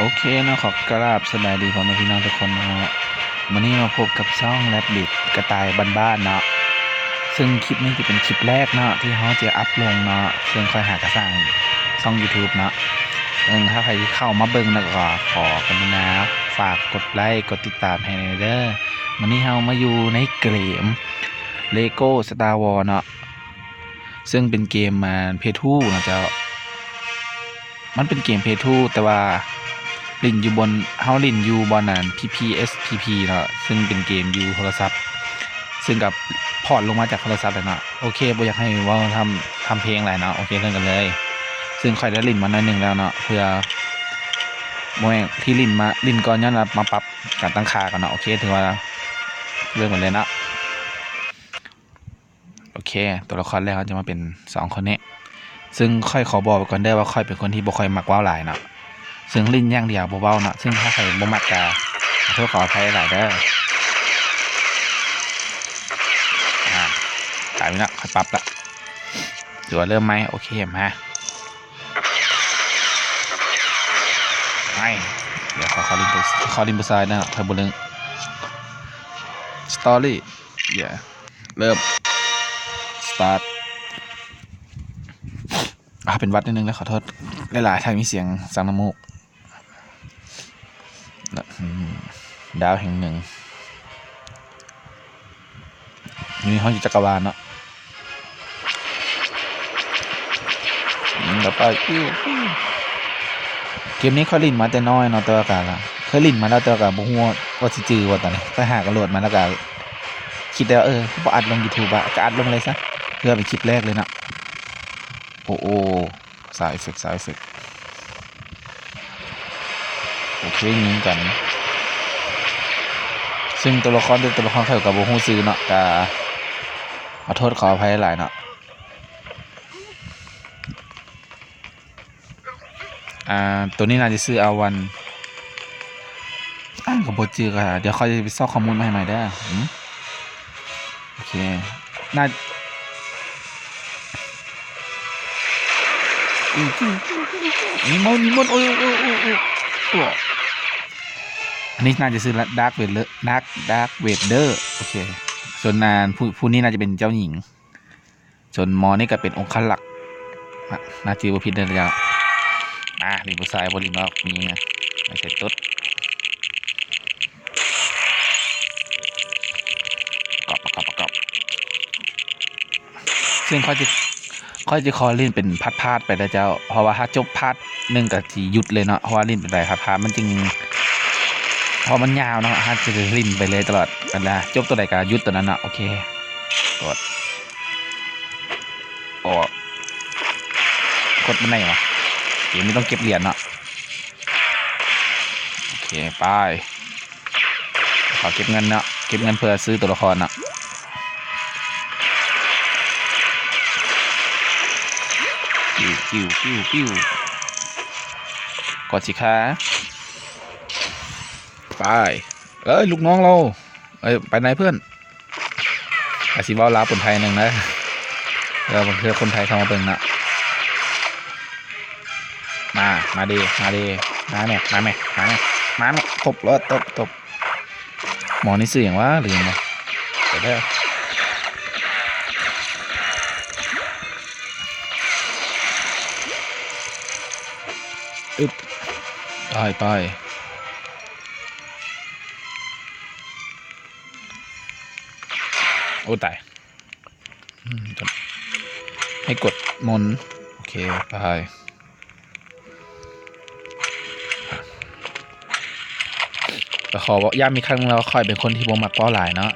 โอเคเนาะขอกราบสบายดีพ่อแม่พี่น้องทุกคนนะฮะวันนี้มาพบกับช่องแรดบิดกระต่ายบ้านๆเนาะซึ่งคลิปนี้จะเป็นคลิปแรกเนาะที่เขาจะอัพลงเนาะซึ่งค่อยหากระสร้างช่อง YouTube เนาะถ้าใครเข้ามาเบิ่งแล้วก็ขอกรุณาฝากกดไลค์กดติดตามให้เด้อวันนี้เรามาอยู่ในเกม Lego Star Wars เนาะซึ่งเป็นเกมมาเพย์ทูนะเจ้ามันเป็นเกมเพย์ทูแต่ว่าลินอยู่บนเฮาลินอยู่บนนั้น PPSPP เนาะซึ่งเป็นเกมอยู่โทรศัพท์ซึ่งกับพอร์ตลงมาจากโทรศัพท์เนาะโอเคบ่อยากให้ว่าทำเพลงอะไรเนาะโอเคเริ่มกันเลยซึ่งค่อยได้ลินมาหน่อยนึงแล้วเนาะเพื่อโมเองที่ลินก่อนย้อนมาปรับการตั้งค่ากันเนาะโอเคถือว่าเริ่มกันเลยเนาะโอเคตัวละครแรกเขาจะมาเป็น2คนนี้ซึ่งค่อยขอบอกไปก่อนได้ว่าค่อยเป็นคนที่บ่ค่อยมักว้าวหลายเนาะซึ่งลิ้นอย่างเดียวเบาๆเนาะซึ่งถ้าใครบ่มักกาขอโทษขออภัยหลายเด้อตายไปแล้วค่อยปรับละหรือว่าเริ่มไหมโอเคมาไม่เดี๋ยวขอลินบุษายนะเทอร์โบลึงสตอรี่เริ่มสตาร์ทเป็นวัดนิดนึงแล้วขอโทษหลายๆทางมีเสียงสังน้ำมูกดาวแห่งหนึ่งนี่ห้องอยู่จักรวาลเนาะต่อไปเกมนี้เขาลินมาแต่น้อยเนาะตัวกันละเคยลินมาแล้วตัวกันบุ้งว่าสิจือว่าตอนนี้ก็หากระโดดมาแล้วก็คิดแล้วพออัดลง YouTube อะก็อัดลงเลยซะเพื่อเป็นคลิปแรกเลยเนาะโอ้สายเอฟเฟกต์โอเคยิงกันซึ่งตัวละครเขากับบุ้งซื้อเนาะก็ขอโทษขออภัยหลายเนาะตัวนี้น่าจะซื้ออาวันกับโบจือค่ะเดี๋ยวเขาจะไปซอกข้อมูลมาให้ใหม่ได้โอเคน่านี่มันโอ้อันนี้น่าจะซื้อดาร์คเวดเดอร์โอเคส่วนผู้นี้น่าจะเป็นเจ้าหญิงส่วนมอนี่ก็เป็นองค์ขลักน่าจือว่าผิดเลยจ้ะลิบูซายบริมอกมีไงไม่ใช่ตุ๊ดประกอบซึ่งค่อยจะขอเล่นเป็นพาดไปนะเจ้าเพราะว่าถ้าจบพาดหนึ่งกับที่หยุดเลยเนาะเพราะว่าเล่นเป็นไรพาดมันจึงพอมันยาวเนาะฮะจะเล่นไปเลยตลอดกันนะจบตัวใดก็หยุดตัวนั้นเนาะโอเคกดกดมันไหนวะเดี๋ยวไม่ต้องเก็บเหรียญเนาะโอเคไปขอเก็บเงินเนาะเก็บเงินเพื่อซื้อตัวละครเนาะปิ้วกดสิคะไปลูกน้องเราไปไหนเพื่อนอาชีวะลาคนไทยหนึ่งนะบางทีคนไทยเข้ามาเบิ่งนะมาดีมาแม่ตบแล้วตบหมอนี่สื่ออย่างว่าหรือยังไงเดี๋ยวได้ไปโอ้ตายให้กดมนโอเคไปแต่ขอย้ำอีกครั้งเราค่อยเป็นคนที่บ่มักเว้าหลายเนาะ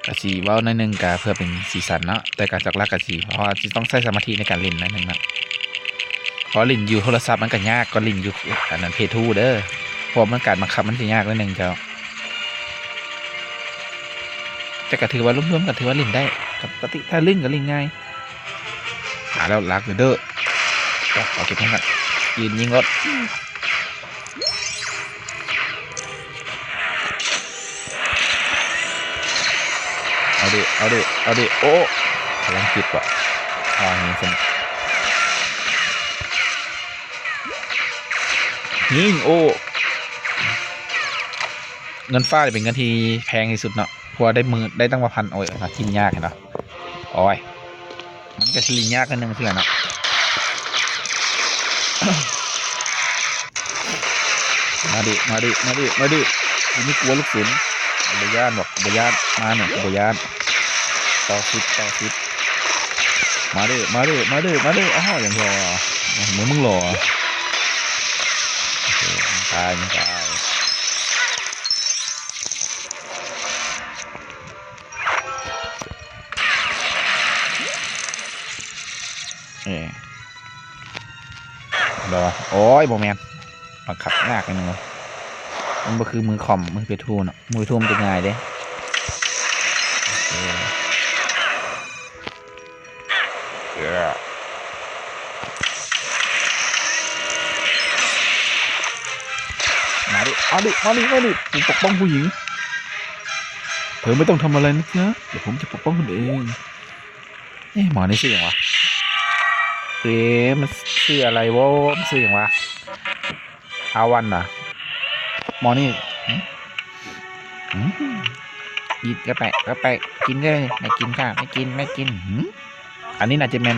กะสีเว้าในนึงกะเพื่อเป็นสีสันเนาะแต่การจักรักกะสีเพราะว่าต้องใช้สมาธิในการเล่นนั่นนึงนะเพราะลินอยู่โทรศัพท์มันก็ยากก็ลินอยู่อันนั้นเพทูเด้อเพราะมันการบังคับมันจะยากนิดนึงเจ้าแต่ก็ถือว่าร่วมๆกันถือว่าลินได้ปกติถ้าลินก็ลินง่ายแล้วลักเด้อเอาเก็บให้กันยืนยิงรถเอาดิโอ้พลังจิตว่ะนี่เป็น ยิงโอ้เงินฟ้าเป็นเงินที่แพงที่สุดเนาะเพราะได้มือได้ตั้งมาพันโอ้ยกินยากเห็นเนาะโอ้ยมันก็ลินยากกันนึงเพื่อนเนาะมาดิมาดิมาดิมาดิไม่กลัวลูกศิลป์บย่านบอกบย่านมาเนี่ยบย่านต่อฟิตต่อฟิตมาดิมาดิมาดิมาดิอ๋ออย่างรอเหมือนมึงรอตายมันตายรอโอ้ยโบแมนบังคับยากนิดนึงมันก็คือมือคอมมือเปียทูนมือทูมจะง่ายเด้มาดิเอาดิเอาดิเอาดิผมปกป้องผู้หญิงเธอไม่ต้องทำอะไรนะจ๊ะเดี๋ยวผมจะปกป้องคุณเองหมอนี่ชื่ออย่างวะมันชื่ออะไรวะมันชื่ออย่างวะอาวันน่ะหมอนี่กินก็ไปกินเลยไม่กินค่ะไม่กินไม่กินอันนี้น่าจะเป็น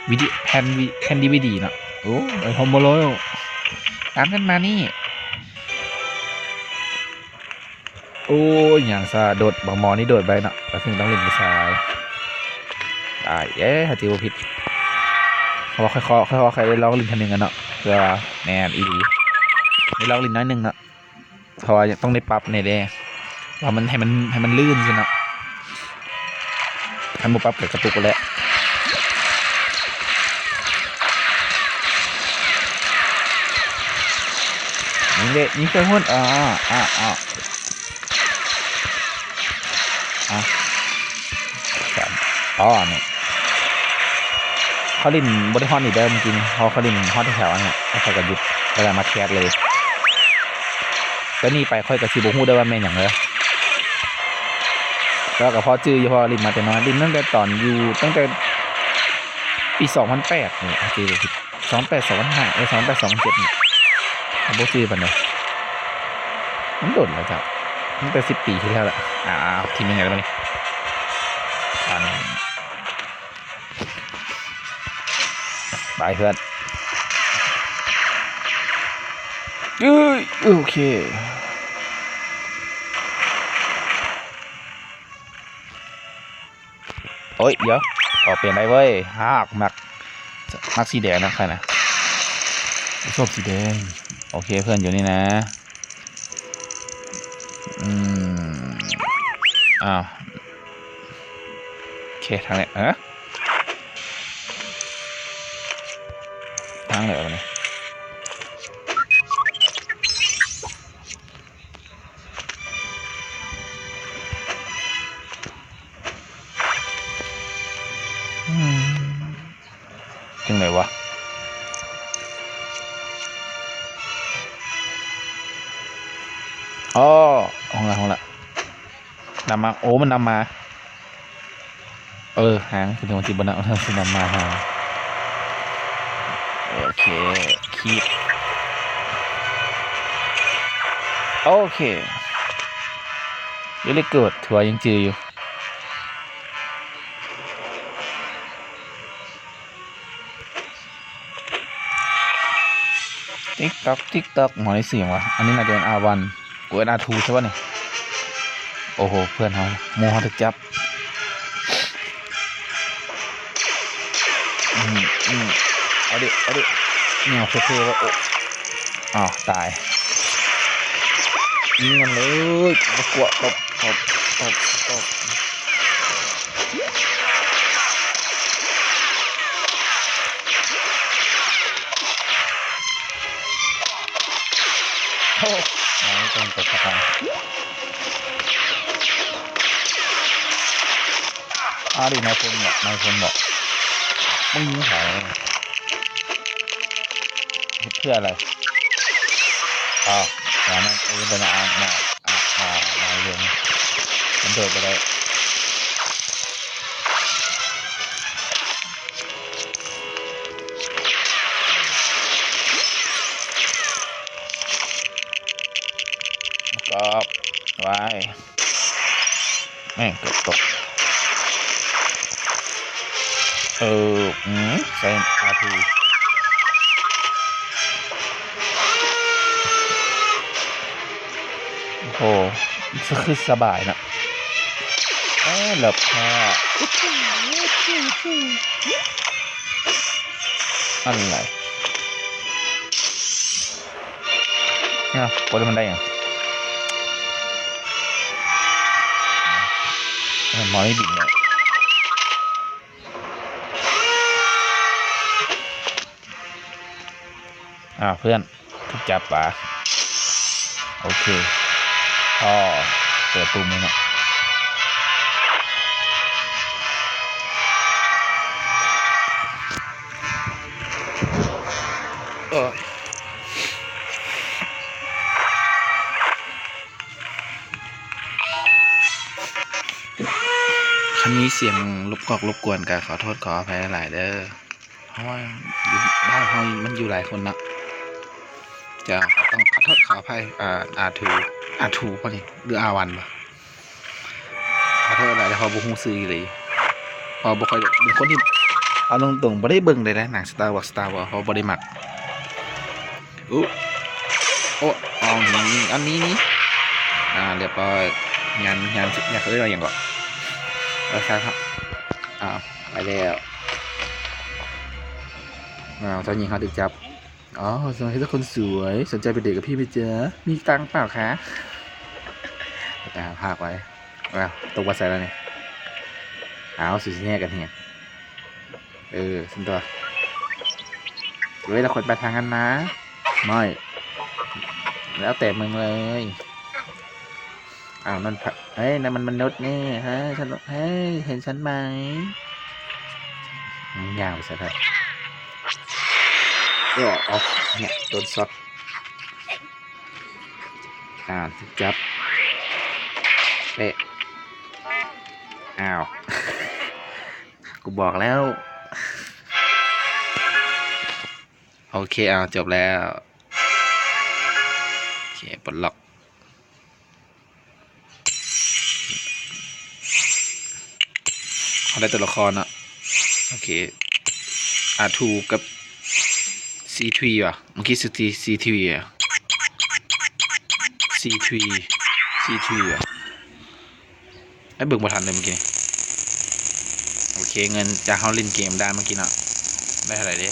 วิดีแผ่นดีวีดีเนาะโอ้ไอคอมโบโลตามกันมานี่โอ้ยอย่างซาโดดบางมอนี่โดดไปเนาะแล้วถึงต้องเล่นไปซ้ายตายฮัตติวผิดเขาบอกค่อยได้ลองลินทันหนึ่งกันเนาะเพื่อแนนอีดีได้ลองลินน้อยหนึ่งเนาะเพราะว่าต้องได้ปรับในแดว่ามันให้มันลื่นใช่เนาะให้มันปรับกับกระตุกแล้วนี่เคยพูดอ๋อเนี่ยเขาลินบริฮอนอีกเดิมจริงเขาลินฮอตแถวเนี่ยเขาก็หยุดเวลามาแคสเลยก็นี่ไปค่อยกับชีโบฮูได้ว่าแม่นอย่างเลยแล้วกับพ่อจื้อยี่ห้อลินมาแต่น้อยลินตั้งแต่ตอนอยู่ตั้งแต่ปี2008เนี่ยจื้อ28 200528 27เนี่ยโบจื้อปันเลยมันโดดแล้วจ้ะตั้งแต่10 ปีที่แล้วแหละทีมยังไงแล้วนี่ไปเพื่อนโอเคโอ้ยเดี๋ยวเปลี่ยนได้เว้ยมักสีแดงนะใครนะชอบสีแดงโอเคเพื่อนอยู่นี่นะโอเคทางไหนทางไหนวะเนี่ยจังไหนวะอ๋อห้องละนำมาโอ้มันนำมาหางคุณจังหวัดจิบนะนำมาหาโอเคคีบโอเคยังได้เกิดถือว่ายังจืออยู่ติ๊กต๊อกหมอยเสียงวะอันนี้น่าจะเป็นR1กูเป็นR2ใช่ป่ะเนี่ยโอ้โหเพื่อนเขาโมฮถึกจับเอาดิเนี่ยเท่ๆว่าโอ้ตายยิงมันเลยมากวดตบโอ้ไม่ต้องตบกระปังดินายพลบอกมึงยิงเขาเพื่ออะไรอย่างนั้นเป็นมาเรื่องมันโดดไปได้ แม่งเกือบตกใส่อาทูโอ้โหคือสบายนะหลับค่ะอะไรเนี่ยกดมันได้ยังมันมองไม่บินเลยเพื่อนถูกจับป่ะโอเคพ่อเปิดตุ้มเลยนะคันนี้เสียงรบกวนกันขอโทษขออภัยหลายเด้อเพราะว่าบ้านเขามันอยู่หลายคนนะจะต้องขอโทษขออภัยอาทูพอดีหรือวันปะขอโทษอะไรแต่พอบุ้งซื้อเลยพอบุคคลเป็นคนที่เอาตรงๆไม่ได้เบิ่งเลยนะหนังสตาร์วอร์เพราะไม่ได้หมักโอ้อันนี้นี่เรียบร้อยงานอยากเรียกอะไรอย่างก่อนครับไปแล้วเจ้าหญิงเขาถึกจับสวัสดีทุกคนสวยสนใจเป็นเด็กกับพี่ไหมจ๊ะมีตังเปล่าคะภาคไว้ตกวัดใส่แล้วเนี่ยสุดแย่กันเฮียสินตัวเราคนไปทางกันนะไม่แล้วแต่มึงเลยนั่นนั่นมันมนุษย์นี่ฉันเห็นฉันไหมยาวไปซะครับเนี่ยโดนซัดจับกูบอกแล้วโอเคจบแล้วโอเคปลดล็อกเขาได้ตัวละครโอเคR2กับ C3 ว่ะเมื่อกี้C3 C3 ว่ะเบิ่งบ่ทันเลยเมื่อกี้โอเคเงินจากเขาเล่นเกมได้เมื่อกี้นะได้เท่าไหร่ดิ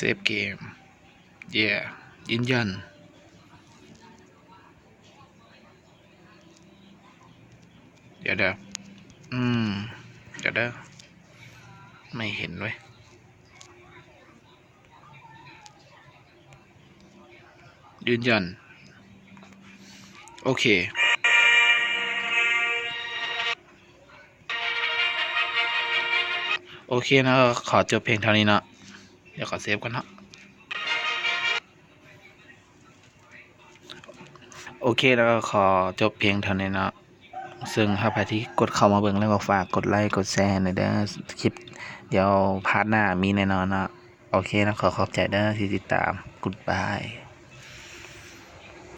เซฟเกมยืนยันเดี๋ยวไม่เห็นเว้ยยืนยันโอเคนะขอจบเพลงเท่านี้นะเดี๋ยวขอเซฟกันนะโอเคแล้วก็ขอจบเพลงเท่านี้นะซึ่งถ้าใครที่กดเข้ามาเบิ่งแล้วก็ฝากกดไลค์กดแชร์หน่อยเด้อคลิปเดี๋ยวพาร์ทหน้ามีแน่นอนนะโอเคนะขอบใจเด้อที่ติดตาม Goodbye